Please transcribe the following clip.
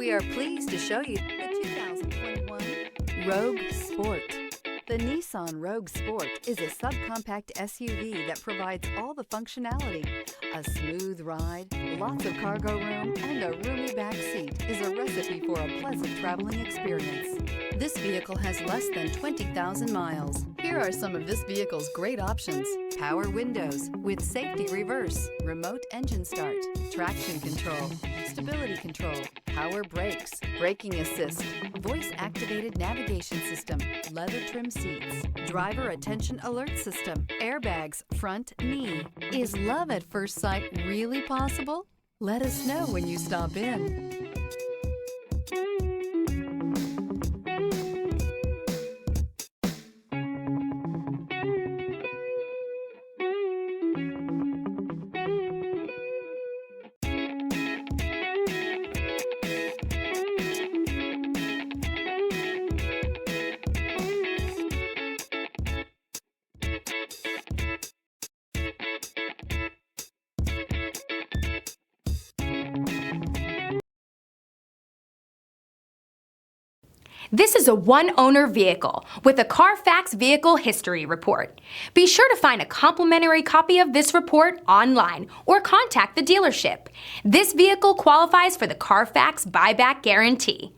We are pleased to show you the 2021 Rogue Sport. The Nissan Rogue Sport is a subcompact SUV that provides all the functionality. A smooth ride, lots of cargo room, and a roomy back seat is a recipe for a pleasant traveling experience. This vehicle has less than 20,000 miles. Here are some of this vehicle's great options: power windows with safety reverse, remote engine start, traction control, stability control, power brakes, braking assist, voice-activated navigation system, leather trim seats, driver attention alert system, airbags, front knee. Is love at first sight really possible? Let us know when you stop in. This is a one-owner vehicle with a Carfax Vehicle History Report. Be sure to find a complimentary copy of this report online or contact the dealership. This vehicle qualifies for the Carfax Buyback Guarantee.